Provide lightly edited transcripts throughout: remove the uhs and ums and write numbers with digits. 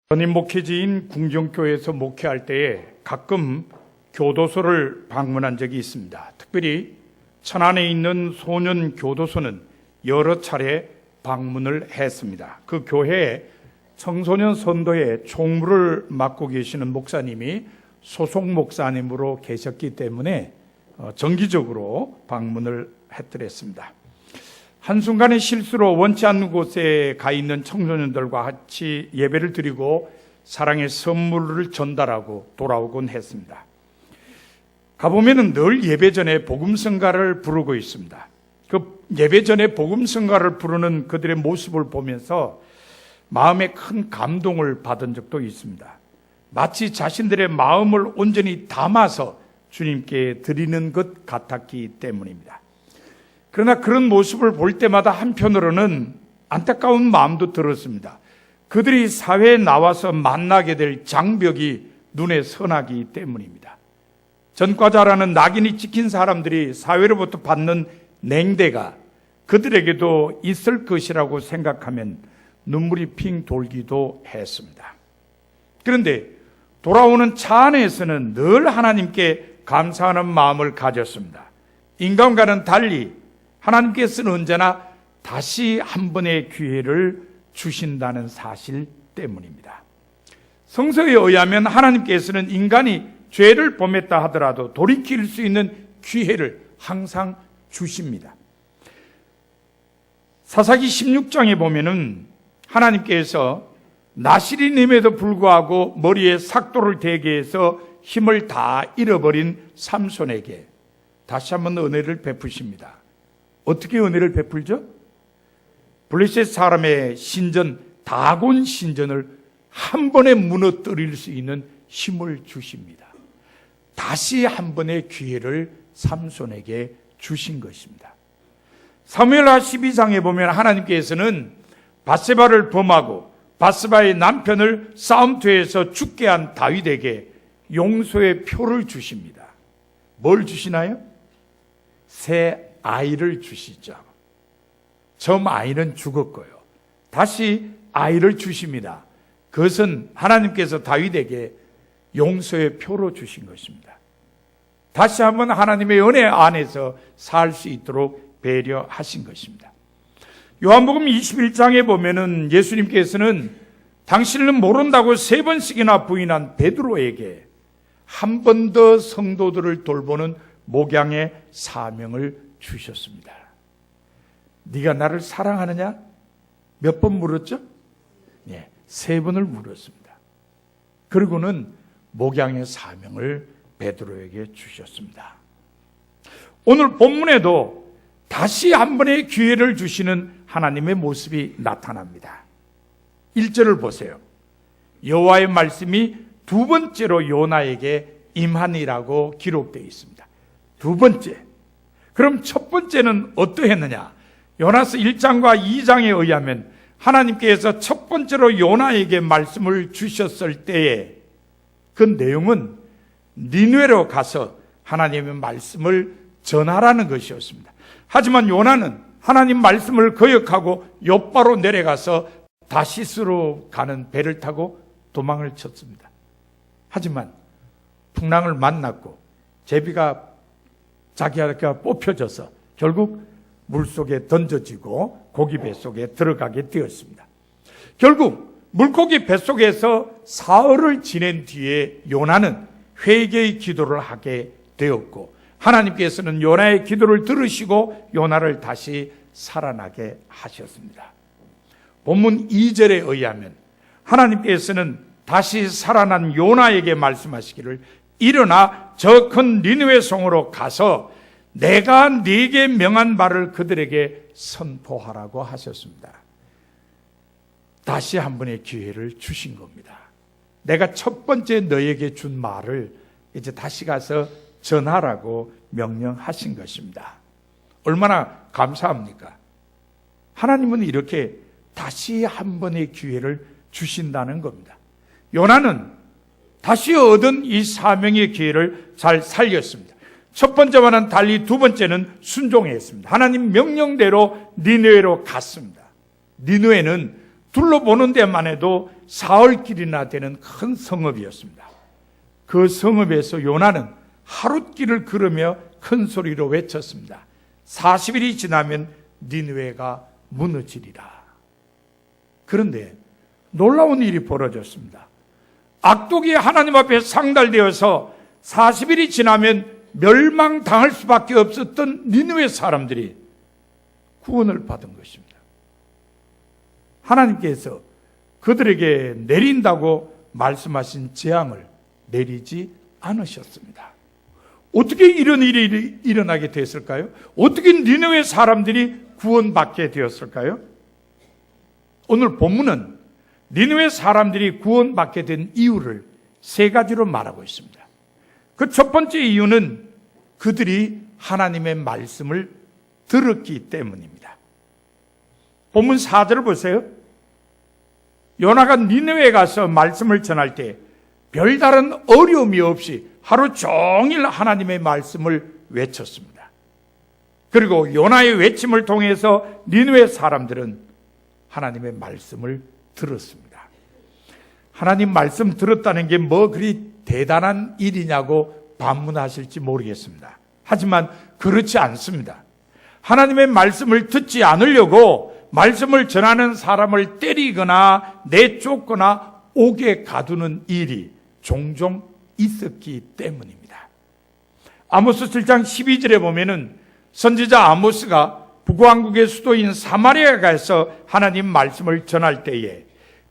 전임 목회지인 궁정교회에서 목회할 때에 가끔 교도소를 방문한 적이 있습니다. 특별히 천안에 있는 소년 교도소는 여러 차례 방문을 했습니다. 그 교회에 청소년 선도회 총무를 맡고 계시는 목사님이 소속 목사님으로 계셨기 때문에 정기적으로 방문을 했더랬습니다. 한순간의 실수로 원치 않는 곳에 가 있는 청소년들과 같이 예배를 드리고 사랑의 선물을 전달하고 돌아오곤 했습니다. 가보면은 늘 예배 전에 복음성가를 부르고 있습니다. 그 예배 전에 복음성가를 부르는 그들의 모습을 보면서 마음에 큰 감동을 받은 적도 있습니다. 마치 자신들의 마음을 온전히 담아서 주님께 드리는 것 같았기 때문입니다. 그러나 그런 모습을 볼 때마다 한편으로는 안타까운 마음도 들었습니다. 그들이 사회에 나와서 만나게 될 장벽이 눈에 선하기 때문입니다. 전과자라는 낙인이 찍힌 사람들이 사회로부터 받는 냉대가 그들에게도 있을 것이라고 생각하면 눈물이 핑 돌기도 했습니다. 그런데 돌아오는 차 안에서는 늘 하나님께 감사하는 마음을 가졌습니다. 인간과는 달리 하나님께서는 언제나 다시 한 번의 기회를 주신다는 사실 때문입니다. 성서에 의하면 하나님께서는 인간이 죄를 범했다 하더라도 돌이킬 수 있는 기회를 항상 주십니다. 사사기 16장에 보면은 하나님께서 나실인임에도 불구하고 머리에 삭도를 대게 해서 힘을 다 잃어버린 삼손에게 다시 한번 은혜를 베푸십니다. 어떻게 은혜를 베풀죠? 블레셋 사람의 신전, 다곤 신전을 한 번에 무너뜨릴 수 있는 힘을 주십니다. 다시 한 번의 기회를 삼손에게 주신 것입니다. 사무엘하 12장에 보면 하나님께서는 밧세바를 범하고 밧세바의 남편을 싸움터에서 죽게 한 다윗에게 용서의 표를 주십니다. 뭘 주시나요? 새 아이를 주시죠. 처음 아이는 죽었고요. 다시 아이를 주십니다. 그것은 하나님께서 다윗에게 용서의 표로 주신 것입니다. 다시 한번 하나님의 은혜 안에서 살 수 있도록 배려하신 것입니다. 요한복음 21장에 보면은 예수님께서는 당신을 모른다고 3번씩이나 부인한 베드로에게 한 번 더 성도들을 돌보는 목양의 사명을 주셨습니다. 네가 나를 사랑하느냐? 몇 번 물었죠? 네, 3번을 물었습니다. 그리고는 목양의 사명을 베드로에게 주셨습니다. 오늘 본문에도 다시 한 번의 기회를 주시는 하나님의 모습이 나타납니다. 1절을 보세요. 여호와의 말씀이 두 번째로 요나에게 임하니라고 기록되어 있습니다. 두 번째. 그럼 첫 번째는 어떠했느냐? 요나서 1장과 2장에 의하면 하나님께서 첫 번째로 요나에게 말씀을 주셨을 때에 그 내용은 니느웨로 가서 하나님의 말씀을 전하라는 것이었습니다. 하지만 요나는 하나님 말씀을 거역하고 욥바로 내려가서 다시스로 가는 배를 타고 도망을 쳤습니다. 하지만 풍랑을 만났고 제비가 자기가 뽑혀져서 결국 물속에 던져지고 고기 뱃속에 들어가게 되었습니다. 결국 물고기 뱃속에서 사흘을 지낸 뒤에 요나는 회개의 기도를 하게 되었고 하나님께서는 요나의 기도를 들으시고 요나를 다시 살아나게 하셨습니다. 본문 2절에 의하면 하나님께서는 다시 살아난 요나에게 말씀하시기를 일어나 저 큰 니느웨 성으로 가서 내가 네게 명한 바를 그들에게 선포하라고 하셨습니다. 다시 한 번의 기회를 주신 겁니다. 내가 첫 번째 너에게 준 말을 이제 다시 가서 전하라고 명령하신 것입니다. 얼마나 감사합니까? 하나님은 이렇게 다시 한 번의 기회를 주신다는 겁니다. 요나는 다시 얻은 이 사명의 기회를 잘 살렸습니다. 첫 번째와는 달리 두 번째는 순종했습니다. 하나님 명령대로 니느웨로 갔습니다. 니느웨는 둘러보는 데만 해도 사흘길이나 되는 큰 성읍이었습니다. 그 성읍에서 요나는 하룻길을 걸으며 큰 소리로 외쳤습니다. 40일이 지나면 니느웨가 무너지리라. 그런데 놀라운 일이 벌어졌습니다. 악독이 하나님 앞에 상달되어서 40일이 지나면 멸망당할 수밖에 없었던 니느웨 사람들이 구원을 받은 것입니다. 하나님께서 그들에게 내린다고 말씀하신 재앙을 내리지 않으셨습니다. 어떻게 이런 일이 일어나게 됐을까요? 어떻게 니느웨 사람들이 구원받게 되었을까요? 오늘 본문은 니느웨 사람들이 구원받게 된 이유를 세 가지로 말하고 있습니다. 그 첫 번째 이유는 그들이 하나님의 말씀을 들었기 때문입니다. 본문 4절을 보세요. 요나가 니느웨에 가서 말씀을 전할 때 별다른 어려움이 없이 하루 종일 하나님의 말씀을 외쳤습니다. 그리고 요나의 외침을 통해서 니느웨 사람들은 하나님의 말씀을 들었습니다. 하나님 말씀 들었다는 게 뭐 그리 대단한 일이냐고 반문하실지 모르겠습니다. 하지만 그렇지 않습니다. 하나님의 말씀을 듣지 않으려고 말씀을 전하는 사람을 때리거나 내쫓거나 옥에 가두는 일이 종종 있었기 때문입니다. 아모스 7장 12절에 보면은 선지자 아모스가 북왕국의 수도인 사마리아에 가서 하나님 말씀을 전할 때에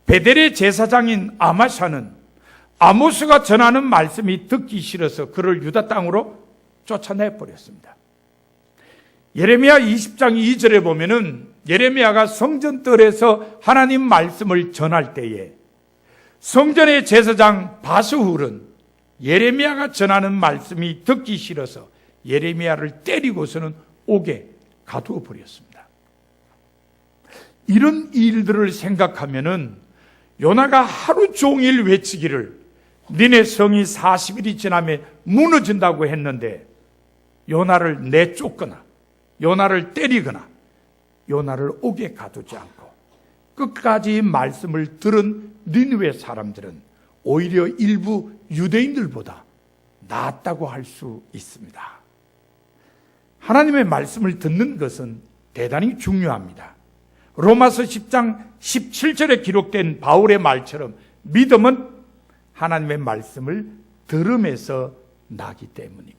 베델의 제사장인 아마샤는 아모스가 전하는 말씀이 듣기 싫어서 그를 유다 땅으로 쫓아내버렸습니다. 예레미야 20장 2절에 보면은 예레미야가 성전뜰에서 하나님 말씀을 전할 때에 성전의 제사장 바스훌은 예레미야가 전하는 말씀이 듣기 싫어서 예레미야를 때리고서는 옥에 가두어 버렸습니다. 이런 일들을 생각하면은 요나가 하루 종일 외치기를 니네 성이 40일이 지나면 무너진다고 했는데 요나를 내쫓거나 요나를 때리거나 요나를 옥에 가두지 않고 끝까지 말씀을 들은 니느웨 사람들은 오히려 일부 유대인들보다 낫다고 할 수 있습니다. 하나님의 말씀을 듣는 것은 대단히 중요합니다. 로마서 10장 17절에 기록된 바울의 말처럼 믿음은 하나님의 말씀을 들음에서 나기 때문입니다.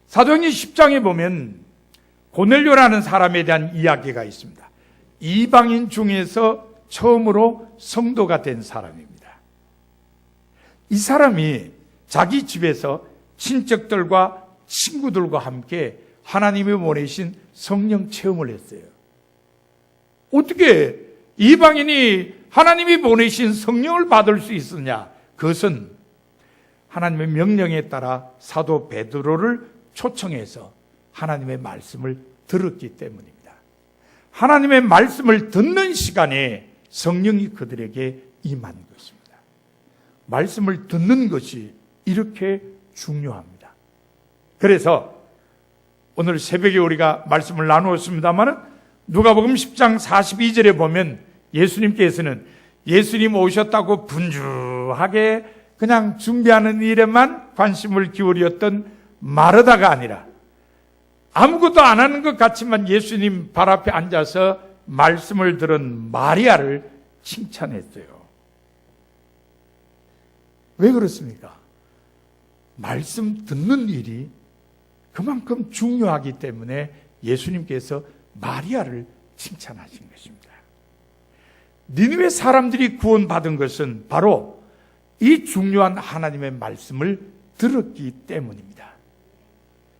사도행전 10장에 보면 고넬료라는 사람에 대한 이야기가 있습니다. 이방인 중에서 처음으로 성도가 된 사람입니다. 이 사람이 자기 집에서 친척들과 친구들과 함께 하나님이 보내신 성령 체험을 했어요. 어떻게 이방인이 하나님이 보내신 성령을 받을 수 있었냐? 그것은 하나님의 명령에 따라 사도 베드로를 초청해서 하나님의 말씀을 들었기 때문입니다. 하나님의 말씀을 듣는 시간에 성령이 그들에게 임한 것입니다. 말씀을 듣는 것이 이렇게 중요합니다. 그래서 오늘 새벽에 우리가 말씀을 나누었습니다만 누가복음 10장 42절에 보면 예수님께서는 예수님 오셨다고 분주하게 그냥 준비하는 일에만 관심을 기울였던 마르다가 아니라 아무것도 안 하는 것 같지만 예수님 발 앞에 앉아서 말씀을 들은 마리아를 칭찬했어요. 왜 그렇습니까? 말씀 듣는 일이 그만큼 중요하기 때문에 예수님께서 마리아를 칭찬하신 것입니다. 니느웨 사람들이 구원받은 것은 바로 이 중요한 하나님의 말씀을 들었기 때문입니다.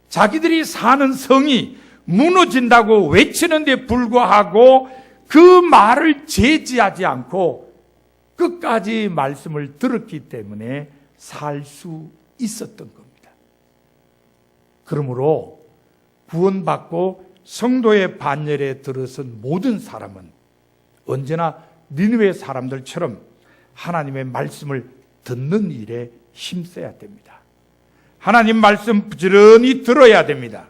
자기들이 사는 성이 무너진다고 외치는데 불구하고 그 말을 제지하지 않고 끝까지 말씀을 들었기 때문에 살 수 있었던 겁니다. 그러므로 구원받고 성도의 반열에 들어선 모든 사람은 언제나 니느웨 사람들처럼 하나님의 말씀을 듣는 일에 힘써야 됩니다. 하나님 말씀 부지런히 들어야 됩니다.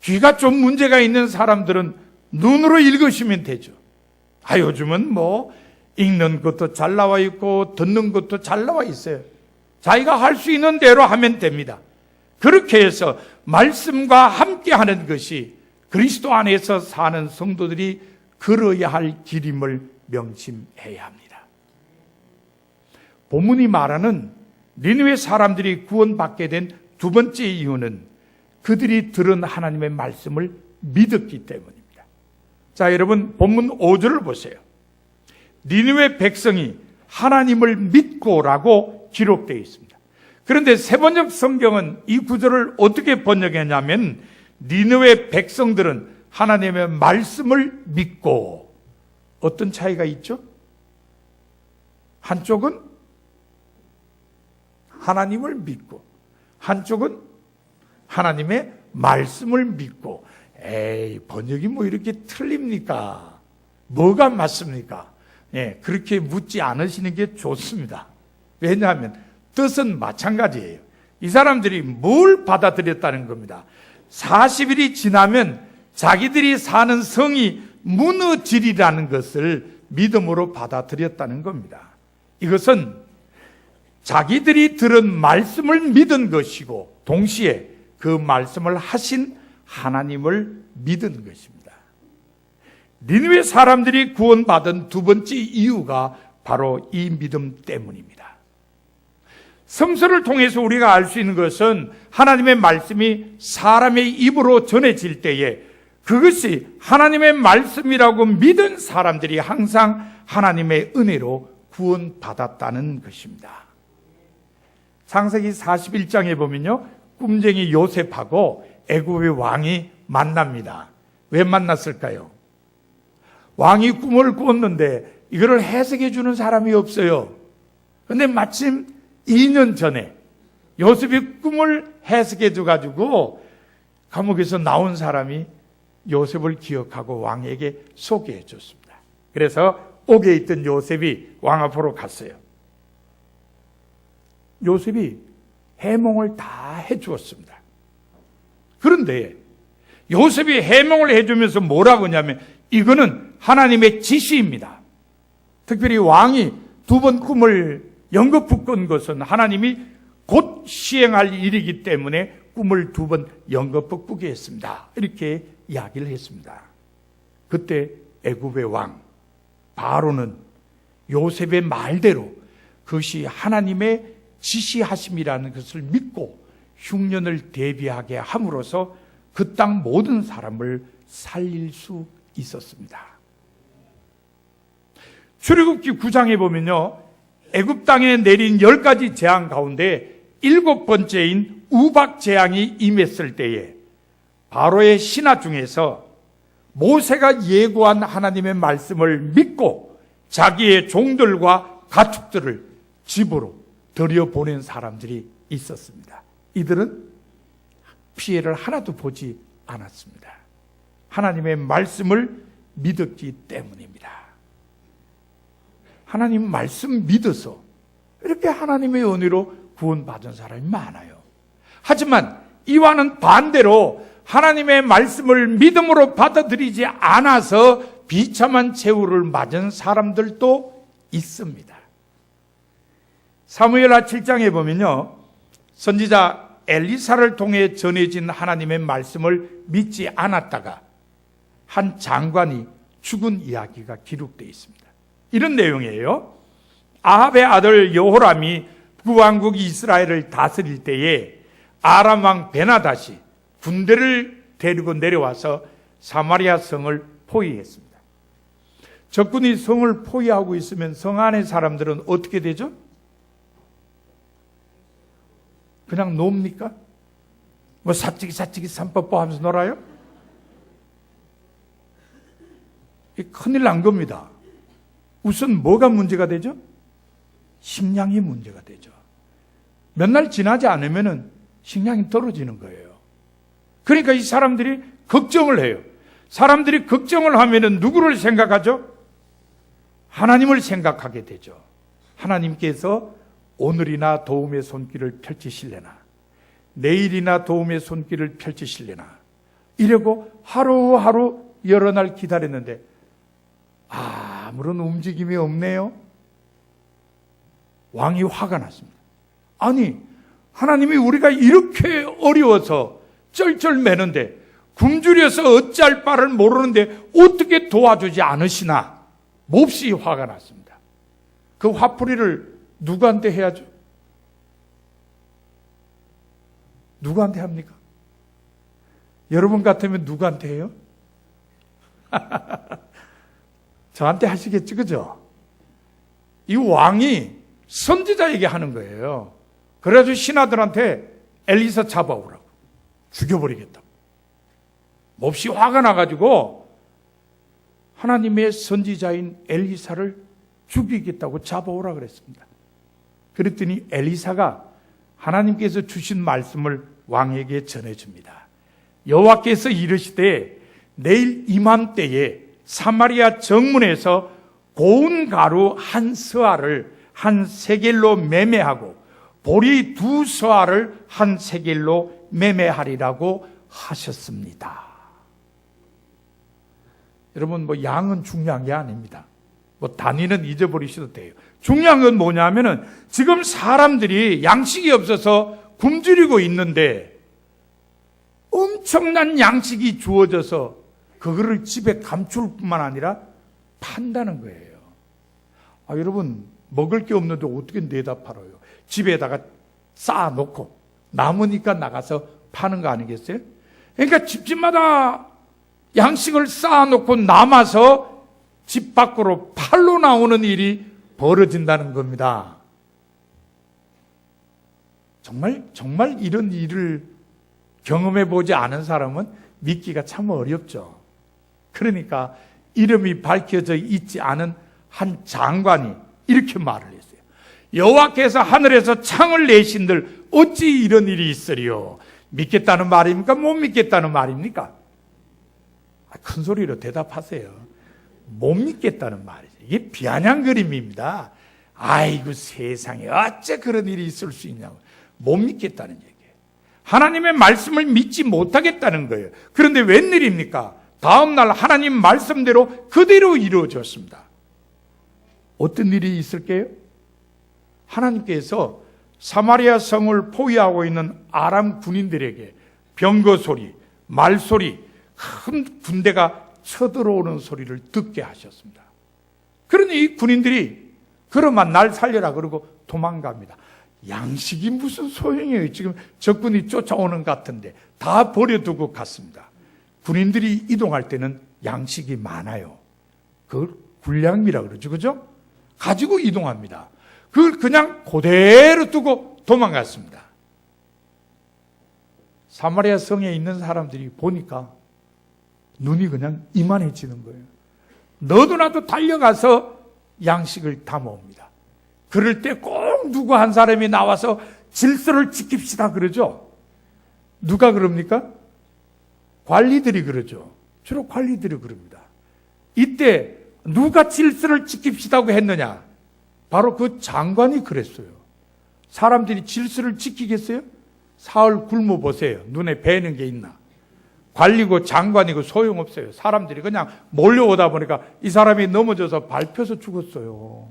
귀가 좀 문제가 있는 사람들은 눈으로 읽으시면 되죠. 요즘은 읽는 것도 잘 나와 있고 듣는 것도 잘 나와 있어요. 자기가 할 수 있는 대로 하면 됩니다. 그렇게 해서 말씀과 함께 하는 것이 그리스도 안에서 사는 성도들이 걸어야 할 길임을 명심해야 합니다. 본문이 말하는 니느웨 사람들이 구원받게 된 두 번째 이유는 그들이 들은 하나님의 말씀을 믿었기 때문입니다. 자, 여러분 본문 5절을 보세요. 니느웨 백성이 하나님을 믿고라고 기록되어 있습니다. 그런데 세번역 성경은 이 구절을 어떻게 번역했냐면 니느웨 백성들은 하나님의 말씀을 믿고, 어떤 차이가 있죠? 한쪽은 하나님을 믿고 한쪽은 하나님의 말씀을 믿고. 번역이 이렇게 틀립니까? 뭐가 맞습니까? 그렇게 묻지 않으시는 게 좋습니다. 왜냐하면 뜻은 마찬가지예요. 이 사람들이 뭘 받아들였다는 겁니다. 40일이 지나면 자기들이 사는 성이 무너지리라는 것을 믿음으로 받아들였다는 겁니다. 이것은 자기들이 들은 말씀을 믿은 것이고 동시에 그 말씀을 하신 하나님을 믿은 것입니다. 니느웨 사람들이 구원받은 두 번째 이유가 바로 이 믿음 때문입니다. 성서를 통해서 우리가 알 수 있는 것은 하나님의 말씀이 사람의 입으로 전해질 때에 그것이 하나님의 말씀이라고 믿은 사람들이 항상 하나님의 은혜로 구원받았다는 것입니다. 창세기 41장에 보면요, 꿈쟁이 요셉하고 애굽의 왕이 만납니다. 왜 만났을까요? 왕이 꿈을 꿨는데 이거를 해석해 주는 사람이 없어요. 그런데 마침 2년 전에 요셉이 꿈을 해석해 줘가지고 감옥에서 나온 사람이 요셉을 기억하고 왕에게 소개해 줬습니다. 그래서 옥에 있던 요셉이 왕 앞으로 갔어요. 요셉이 해몽을 다 해주었습니다. 그런데 요셉이 해몽을 해주면서 뭐라고 하냐면 이거는 하나님의 지시입니다. 특별히 왕이 두 번 꿈을 연거푸 꾼 것은 하나님이 곧 시행할 일이기 때문에 꿈을 두 번 연거푸 꾸게 했습니다. 이렇게 이야기를 했습니다. 그때 애굽의 왕 바로는 요셉의 말대로 그것이 하나님의 지시하심이라는 것을 믿고 흉년을 대비하게 함으로써 그 땅 모든 사람을 살릴 수 있었습니다. 출애굽기 9장에 보면요, 애굽 땅에 내린 10가지 재앙 가운데 7번째인 우박 재앙이 임했을 때에 바로의 신하 중에서 모세가 예고한 하나님의 말씀을 믿고 자기의 종들과 가축들을 집으로 들여보낸 사람들이 있었습니다. 이들은 피해를 하나도 보지 않았습니다. 하나님의 말씀을 믿었기 때문입니다. 하나님 말씀 믿어서 이렇게 하나님의 은혜로 구원받은 사람이 많아요. 하지만 이와는 반대로 하나님의 말씀을 믿음으로 받아들이지 않아서 비참한 최후를 맞은 사람들도 있습니다. 사무엘하 7장에 보면요, 선지자 엘리사를 통해 전해진 하나님의 말씀을 믿지 않았다가 한 장관이 죽은 이야기가 기록되어 있습니다. 이런 내용이에요. 아합의 아들 여호람이 북왕국 이스라엘을 다스릴 때에 아람 왕 베나다시 군대를 데리고 내려와서 사마리아 성을 포위했습니다. 적군이 성을 포위하고 있으면 성 안의 사람들은 어떻게 되죠? 그냥 놉니까? 사찌기 산뽀뽀 하면서 놀아요? 큰일 난 겁니다. 우선 뭐가 문제가 되죠? 식량이 문제가 되죠. 몇 날 지나지 않으면 식량이 떨어지는 거예요. 그러니까 이 사람들이 걱정을 해요. 사람들이 걱정을 하면 누구를 생각하죠? 하나님을 생각하게 되죠. 하나님께서 오늘이나 도움의 손길을 펼치실래나, 내일이나 도움의 손길을 펼치실래나, 이러고 하루하루 여러 날 기다렸는데 아무런 움직임이 없네요. 왕이 화가 났습니다. 아니, 하나님이 우리가 이렇게 어려워서 쩔쩔매는데 굶주려서 어찌할 바를 모르는데 어떻게 도와주지 않으시나 몹시 화가 났습니다. 그 화풀이를 누구한테 해야죠? 누구한테 합니까? 여러분 같으면 누구한테 해요? 저한테 하시겠지, 그죠? 이 왕이 선지자에게 하는 거예요. 그래가지고 신하들한테 엘리사 잡아오라고, 죽여버리겠다고. 몹시 화가 나가지고 하나님의 선지자인 엘리사를 죽이겠다고 잡아오라 그랬습니다. 그랬더니 엘리사가 하나님께서 주신 말씀을 왕에게 전해줍니다. 여호와께서 이르시되 내일 이맘때에 사마리아 정문에서 고운 가루 한 서알을 한 세겔로 매매하고 보리 2서알을 한 세겔로 매매하리라고 하셨습니다. 여러분, 양은 중요한 게 아닙니다. 단위는 잊어버리셔도 돼요. 중요한 건 뭐냐면은 지금 사람들이 양식이 없어서 굶주리고 있는데 엄청난 양식이 주어져서 그거를 집에 감출 뿐만 아니라 판다는 거예요. 여러분, 먹을 게 없는데 어떻게 내다 팔아요? 집에다가 쌓아놓고 남으니까 나가서 파는 거 아니겠어요? 그러니까 집집마다 양식을 쌓아놓고 남아서 집 밖으로 팔로 나오는 일이 벌어진다는 겁니다. 정말 이런 일을 경험해 보지 않은 사람은 믿기가 참 어렵죠. 그러니까 이름이 밝혀져 있지 않은 한 장관이 이렇게 말을 했어요. 여호와께서 하늘에서 창을 내신들 어찌 이런 일이 있으리요? 믿겠다는 말입니까? 못 믿겠다는 말입니까? 큰 소리로 대답하세요. 못 믿겠다는 말이죠. 이게 비아냥거림입니다. 아이고 세상에 어째 그런 일이 있을 수 있냐고. 못 믿겠다는 얘기예요. 하나님의 말씀을 믿지 못하겠다는 거예요. 그런데 웬일입니까? 다음 날 하나님 말씀대로 그대로 이루어졌습니다. 어떤 일이 있을게요? 하나님께서 사마리아 성을 포위하고 있는 아람 군인들에게 병거 소리, 말소리, 큰 군대가 쳐들어오는 소리를 듣게 하셨습니다. 그러니 이 군인들이 그러면 날 살려라 그러고 도망갑니다. 양식이 무슨 소용이에요? 지금 적군이 쫓아오는 것 같은데 다 버려두고 갔습니다. 군인들이 이동할 때는 양식이 많아요. 그걸 군량미라 그러죠, 그죠? 가지고 이동합니다. 그걸 그냥 그대로 두고 도망갔습니다. 사마리아 성에 있는 사람들이 보니까 눈이 그냥 이만해지는 거예요. 너도 나도 달려가서 양식을 담아옵니다. 그럴 때 꼭 누구 한 사람이 나와서 질서를 지킵시다 그러죠. 누가 그럽니까? 관리들이 그러죠. 주로 관리들이 그럽니다. 이때 누가 질서를 지킵시다고 했느냐? 바로 그 장관이 그랬어요. 사람들이 질서를 지키겠어요? 사흘 굶어 보세요. 눈에 뵈는 게 있나? 관리고 장관이고 소용없어요. 사람들이 그냥 몰려오다 보니까 이 사람이 넘어져서 밟혀서 죽었어요.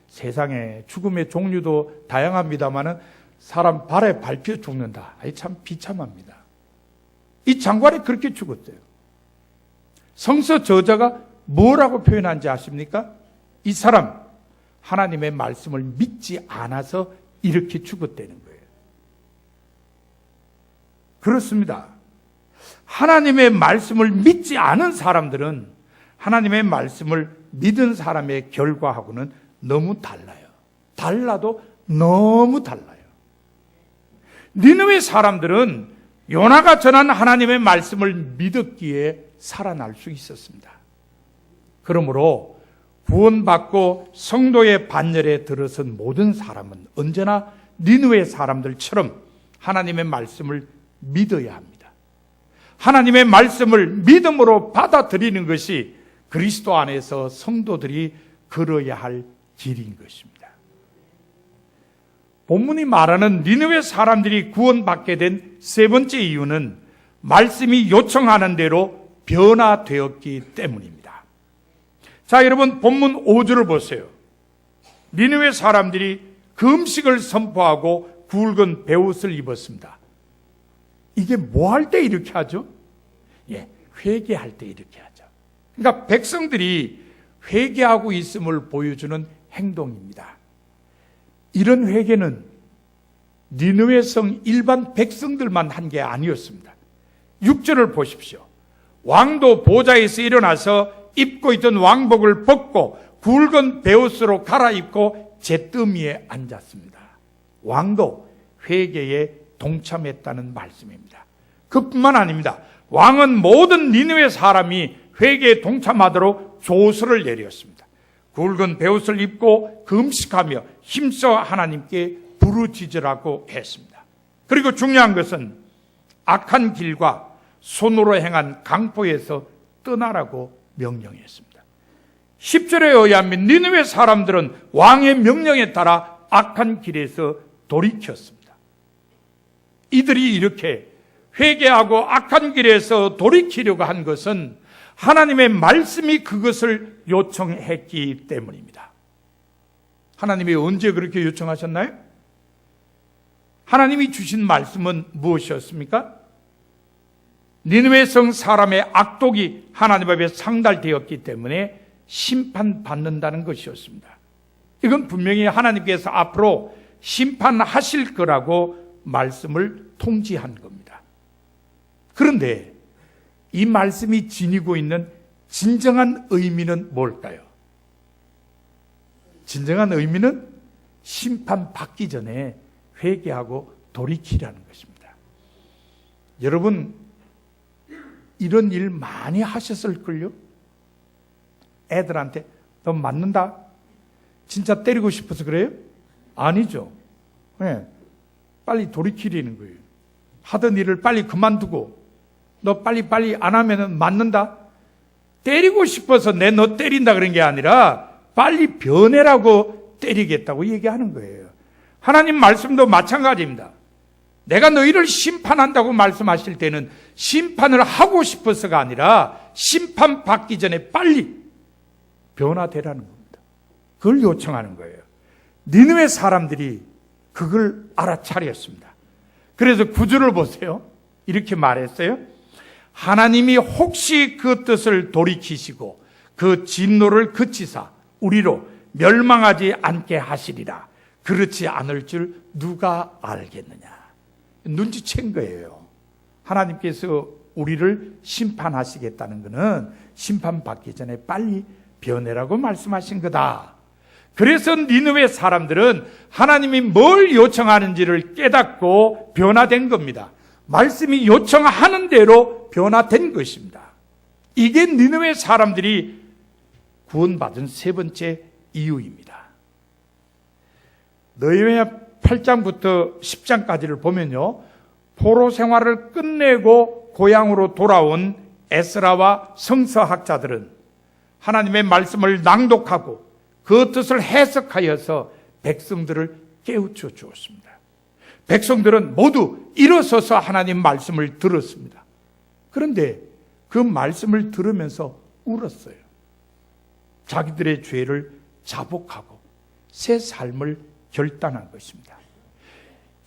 세상에 죽음의 종류도 다양합니다만은 사람 발에 밟혀 죽는다. 참 비참합니다. 이 장관이 그렇게 죽었어요. 성서 저자가 뭐라고 표현한지 아십니까? 이 사람 하나님의 말씀을 믿지 않아서 이렇게 죽었다는 거예요. 그렇습니다. 하나님의 말씀을 믿지 않은 사람들은 하나님의 말씀을 믿은 사람의 결과하고는 너무 달라요. 달라도 너무 달라요. 니느웨 사람들은 요나가 전한 하나님의 말씀을 믿었기에 살아날 수 있었습니다. 그러므로 구원받고 성도의 반열에 들어선 모든 사람은 언제나 니느웨 사람들처럼 하나님의 말씀을 믿어야 합니다. 하나님의 말씀을 믿음으로 받아들이는 것이 그리스도 안에서 성도들이 걸어야 할 길인 것입니다. 본문이 말하는 니느웨 사람들이 구원받게 된 세 번째 이유는 말씀이 요청하는 대로 변화되었기 때문입니다. 자, 여러분 본문 5절을 보세요. 니느웨 사람들이 금식을 선포하고 굵은 베옷을 입었습니다. 이게 뭐 할 때 이렇게 하죠? 회개할 때 이렇게 하죠. 그러니까 백성들이 회개하고 있음을 보여주는 행동입니다. 이런 회개는 니느웨 성 일반 백성들만 한 게 아니었습니다. 6절을 보십시오. 왕도 보좌에서 일어나서 입고 있던 왕복을 벗고 굵은 베옷으로 갈아입고 잿더미에 앉았습니다. 왕도 회개에 동참했다는 말씀입니다. 그뿐만 아닙니다. 왕은 모든 니느웨 사람이 회개에 동참하도록 조서를 내렸습니다. 굵은 베옷을 입고 금식하며 힘써 하나님께 부르짖으라고 했습니다. 그리고 중요한 것은 악한 길과 손으로 행한 강포에서 떠나라고 명령했습니다. 10절에 의하면 니느웨 사람들은 왕의 명령에 따라 악한 길에서 돌이켰습니다. 이들이 이렇게 회개하고 악한 길에서 돌이키려고 한 것은 하나님의 말씀이 그것을 요청했기 때문입니다. 하나님이 언제 그렇게 요청하셨나요? 하나님이 주신 말씀은 무엇이었습니까? 니느웨 성 사람의 악독이 하나님 앞에 상달되었기 때문에 심판받는다는 것이었습니다. 이건 분명히 하나님께서 앞으로 심판하실 거라고 말씀을 통지한 겁니다. 그런데 이 말씀이 지니고 있는 진정한 의미는 뭘까요? 진정한 의미는 심판받기 전에 회개하고 돌이키라는 것입니다. 여러분, 이런 일 많이 하셨을걸요? 애들한테 너 맞는다? 진짜 때리고 싶어서 그래요? 아니죠. 빨리 돌이키려는 거예요. 하던 일을 빨리 그만두고 너 빨리 안 하면 맞는다? 때리고 싶어서 내 너 때린다 그런 게 아니라 빨리 변해라고 때리겠다고 얘기하는 거예요. 하나님 말씀도 마찬가지입니다. 내가 너희를 심판한다고 말씀하실 때는 심판을 하고 싶어서가 아니라 심판받기 전에 빨리 변화되라는 겁니다. 그걸 요청하는 거예요. 니느웨 사람들이 그걸 알아차렸습니다. 그래서 9절을 보세요. 이렇게 말했어요. 하나님이 혹시 그 뜻을 돌이키시고 그 진노를 그치사 우리로 멸망하지 않게 하시리라. 그렇지 않을 줄 누가 알겠느냐. 눈치챈 거예요. 하나님께서 우리를 심판하시겠다는 것은 심판받기 전에 빨리 변해라고 말씀하신 거다. 그래서 니느웨 사람들은 하나님이 뭘 요청하는지를 깨닫고 변화된 겁니다. 말씀이 요청하는 대로 변화된 것입니다. 이게 니느웨 사람들이 구원받은 세 번째 이유입니다. 너희야 8장부터 10장까지를 보면요, 포로 생활을 끝내고 고향으로 돌아온 에스라와 성서학자들은 하나님의 말씀을 낭독하고 그 뜻을 해석하여서 백성들을 깨우쳐 주었습니다. 백성들은 모두 일어서서 하나님 말씀을 들었습니다. 그런데 그 말씀을 들으면서 울었어요. 자기들의 죄를 자복하고 새 삶을 결단한 것입니다.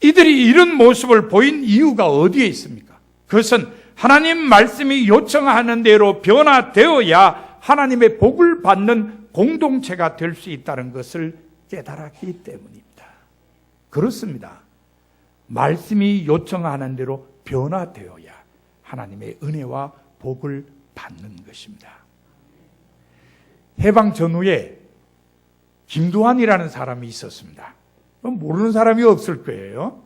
이들이 이런 모습을 보인 이유가 어디에 있습니까? 그것은 하나님 말씀이 요청하는 대로 변화되어야 하나님의 복을 받는 공동체가 될 수 있다는 것을 깨달았기 때문입니다. 그렇습니다. 말씀이 요청하는 대로 변화되어야 하나님의 은혜와 복을 받는 것입니다. 해방 전후에 김두한이라는 사람이 있었습니다. 모르는 사람이 없을 거예요.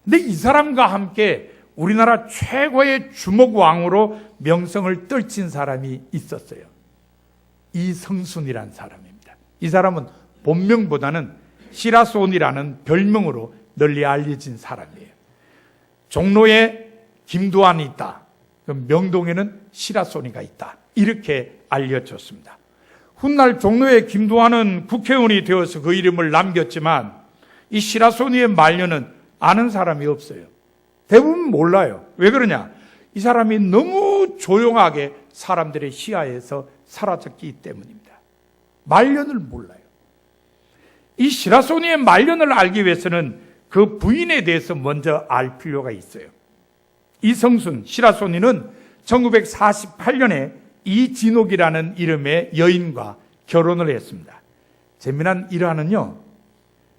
근데 이 사람과 함께 우리나라 최고의 주목왕으로 명성을 떨친 사람이 있었어요. 이성순이라는 사람입니다. 이 사람은 본명보다는 시라손이라는 별명으로 널리 알려진 사람이에요. 종로에 김두한이 있다. 명동에는 시라손이가 있다. 이렇게 알려졌습니다. 훗날 종로의 김두한은 국회의원이 되어서 그 이름을 남겼지만 이 시라소니의 말년은 아는 사람이 없어요. 대부분 몰라요. 왜 그러냐? 이 사람이 너무 너무 조용하게 사람들의 시야에서 사라졌기 때문입니다. 말년을 몰라요. 이 시라소니의 말년을 알기 위해서는 그 부인에 대해서 먼저 알 필요가 있어요. 이성순, 시라소니는 1948년에 이진옥이라는 이름의 여인과 결혼을 했습니다. 재미난 일화는요,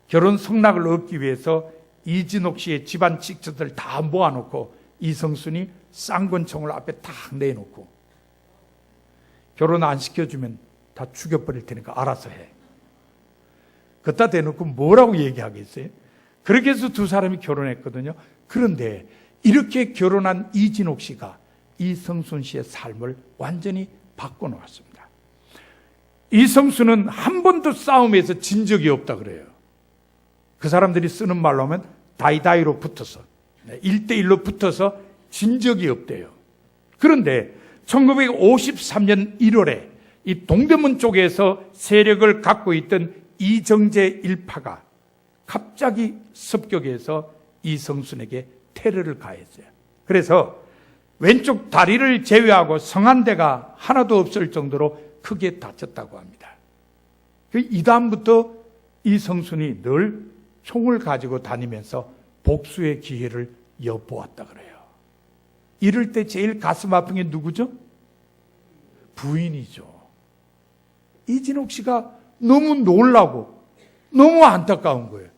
결혼 성낙을 얻기 위해서 이진옥 씨의 집안 직첩들 다 모아놓고 이성순이 쌍권총을 앞에 탁 내놓고, 결혼 안 시켜주면 다 죽여버릴 테니까 알아서 해. 그따 대놓고 뭐라고 얘기하겠어요? 그렇게 해서 두 사람이 결혼했거든요. 그런데 이렇게 결혼한 이진옥 씨가 이성순 씨의 삶을 완전히 바꿔놓았습니다. 이성순은 한 번도 싸움에서 진 적이 없다 그래요. 그 사람들이 쓰는 말로 하면 다이다이로 붙어서, 1대1로 붙어서 진 적이 없대요. 그런데 1953년 1월에 이 동대문 쪽에서 세력을 갖고 있던 이정재 일파가 갑자기 습격해서 이성순에게 테러를 가했어요. 그래서 왼쪽 다리를 제외하고 성한 데가 하나도 없을 정도로 크게 다쳤다고 합니다. 이 다음부터 이성순이 늘 총을 가지고 다니면서 복수의 기회를 엿보았다 그래요. 이럴 때 제일 가슴 아픈 게 누구죠? 부인이죠. 이진옥 씨가 너무 놀라고 너무 안타까운 거예요.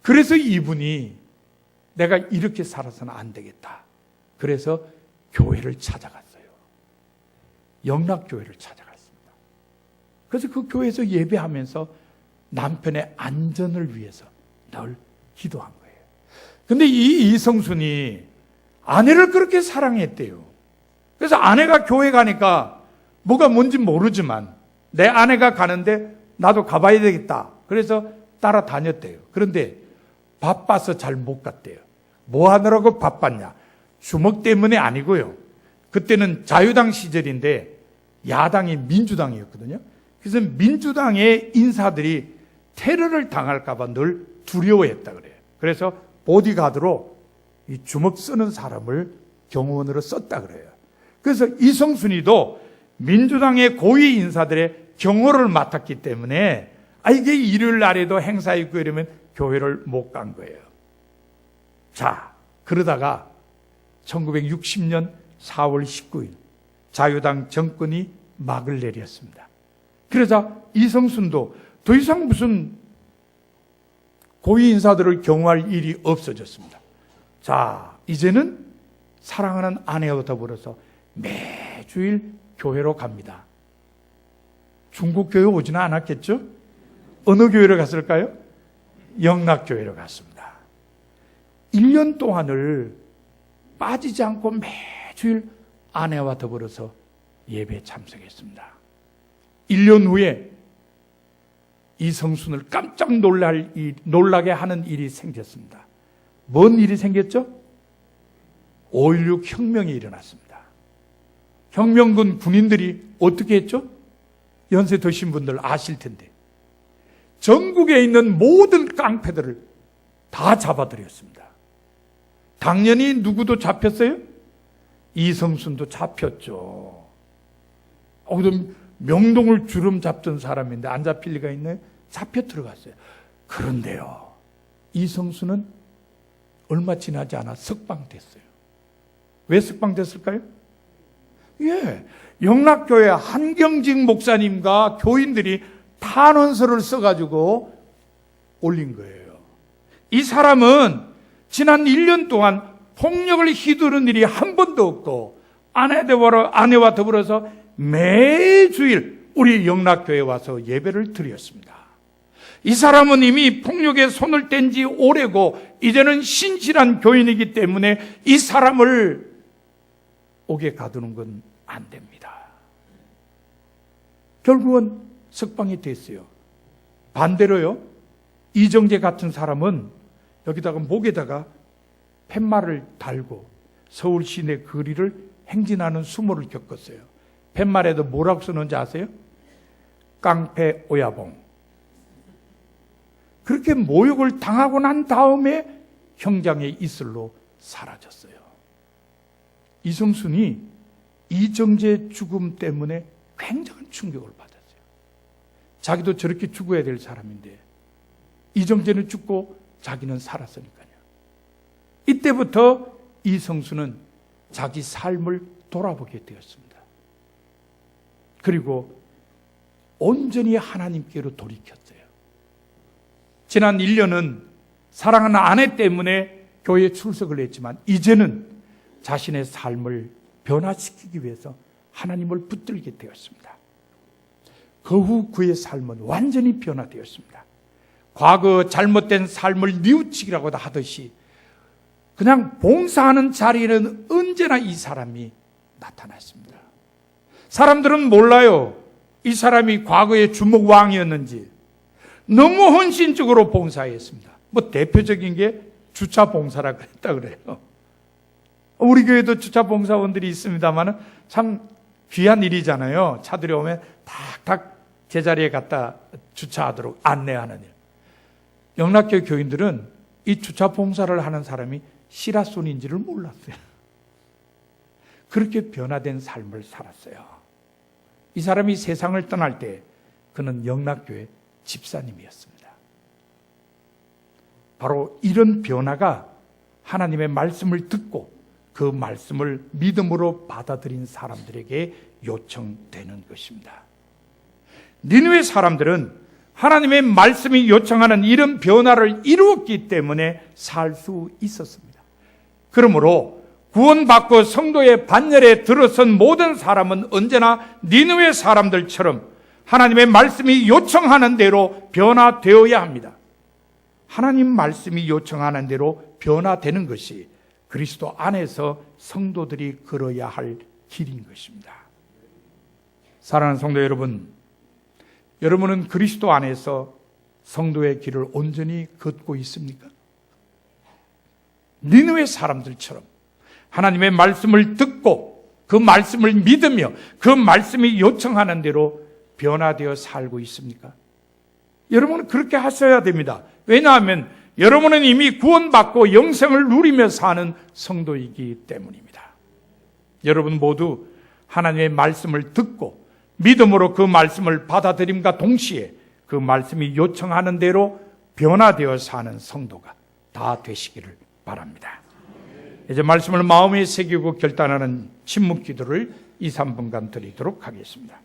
그래서 이분이 내가 이렇게 살아서는 안 되겠다. 그래서 교회를 찾아갔어요. 영락교회를 찾아갔습니다. 그래서 그 교회에서 예배하면서 남편의 안전을 위해서 늘 기도한 거예요. 근데 이 이성순이 아내를 그렇게 사랑했대요. 그래서 아내가 교회 가니까 뭐가 뭔지 모르지만 내 아내가 가는데 나도 가봐야 되겠다. 그래서 따라다녔대요. 그런데 바빠서 잘 못 갔대요. 뭐 하느라고 바빴냐? 주먹 때문에 아니고요. 그때는 자유당 시절인데 야당이 민주당이었거든요. 그래서 민주당의 인사들이 테러를 당할까 봐 늘 두려워했다 그래요. 그래서 보디가드로 이 주먹 쓰는 사람을 경호원으로 썼다 그래요. 그래서 이성순이도 민주당의 고위 인사들의 경호를 맡았기 때문에 이게 일요일 날에도 행사 있고 이러면 교회를 못 간 거예요. 자, 그러다가 1960년 4월 19일 자유당 정권이 막을 내렸습니다. 그러자 이성순도 더 이상 무슨 고위 인사들을 경호할 일이 없어졌습니다. 자, 이제는 사랑하는 아내와 더불어서 매주일 교회로 갑니다. 중국 교회 오지는 않았겠죠? 어느 교회로 갔을까요? 영락교회로 갔습니다. 1년 동안을 빠지지 않고 매주일 아내와 더불어서 예배에 참석했습니다. 1년 후에 이성순을 깜짝 놀라게 하는 일이 생겼습니다. 뭔 일이 생겼죠? 5.16 혁명이 일어났습니다. 혁명군 군인들이 어떻게 했죠? 연세 드신 분들 아실 텐데 전국에 있는 모든 깡패들을 다 잡아들였습니다. 당연히 누구도 잡혔어요? 이성순도 잡혔죠. 그럼 명동을 주름 잡던 사람인데 안 잡힐 리가 있나요? 잡혀 들어갔어요. 그런데요, 이성순은 얼마 지나지 않아 석방됐어요. 왜 석방됐을까요? 영락교회 한경직 목사님과 교인들이 탄원서를 써가지고 올린 거예요. 이 사람은 지난 1년 동안 폭력을 휘두른 일이 한 번도 없고 아내와 더불어서 매주일 우리 영락교회에 와서 예배를 드렸습니다. 이 사람은 이미 폭력에 손을 뗀 지 오래고 이제는 신실한 교인이기 때문에 이 사람을 옥에 가두는 건 안 됩니다. 결국은 석방이 됐어요. 반대로요, 이정재 같은 사람은 여기다가 목에다가 팻말을 달고 서울 시내 거리를 행진하는 수모를 겪었어요. 팻말에도 뭐라고 쓰는지 아세요? 깡패 오야봉. 그렇게 모욕을 당하고 난 다음에 형장의 이슬로 사라졌어요. 이성순이 이정재 죽음 때문에 굉장한 충격을 받았어요. 자기도 저렇게 죽어야 될 사람인데 이정재는 죽고 자기는 살았으니까요. 이때부터 이성수는 자기 삶을 돌아보게 되었습니다. 그리고 온전히 하나님께로 돌이켰어요. 지난 1년은 사랑하는 아내 때문에 교회에 출석을 했지만 이제는 자신의 삶을 변화시키기 위해서 하나님을 붙들게 되었습니다. 그 후 그의 삶은 완전히 변화되었습니다. 과거 잘못된 삶을 뉘우치기라고 하듯이 그냥 봉사하는 자리에는 언제나 이 사람이 나타났습니다. 사람들은 몰라요. 이 사람이 과거에 주목왕이었는지. 너무 헌신적으로 봉사했습니다. 뭐 대표적인 게 주차 봉사라고 했다 그래요. 우리 교회도 주차 봉사원들이 있습니다만 참 귀한 일이잖아요. 차들이 오면 탁탁 제자리에 갖다 주차하도록 안내하는 일. 영락교회 교인들은 이 주차 봉사를 하는 사람이 시라손인지를 몰랐어요. 그렇게 변화된 삶을 살았어요. 이 사람이 세상을 떠날 때 그는 영락교회 집사님이었습니다. 바로 이런 변화가 하나님의 말씀을 듣고 그 말씀을 믿음으로 받아들인 사람들에게 요청되는 것입니다. 니느웨 사람들은 하나님의 말씀이 요청하는 이런 변화를 이루었기 때문에 살 수 있었습니다. 그러므로 구원받고 성도의 반열에 들어선 모든 사람은 언제나 니느웨 사람들처럼 하나님의 말씀이 요청하는 대로 변화되어야 합니다. 하나님 말씀이 요청하는 대로 변화되는 것이 그리스도 안에서 성도들이 걸어야 할 길인 것입니다. 사랑하는 성도 여러분, 여러분은 그리스도 안에서 성도의 길을 온전히 걷고 있습니까? 니느웨 사람들처럼 하나님의 말씀을 듣고 그 말씀을 믿으며 그 말씀이 요청하는 대로 변화되어 살고 있습니까? 여러분은 그렇게 하셔야 됩니다. 왜냐하면 여러분은 이미 구원받고 영생을 누리며 사는 성도이기 때문입니다. 여러분 모두 하나님의 말씀을 듣고 믿음으로 그 말씀을 받아들임과 동시에 그 말씀이 요청하는 대로 변화되어 사는 성도가 다 되시기를 바랍니다. 이제 말씀을 마음에 새기고 결단하는 침묵 기도를 2, 3분간 드리도록 하겠습니다.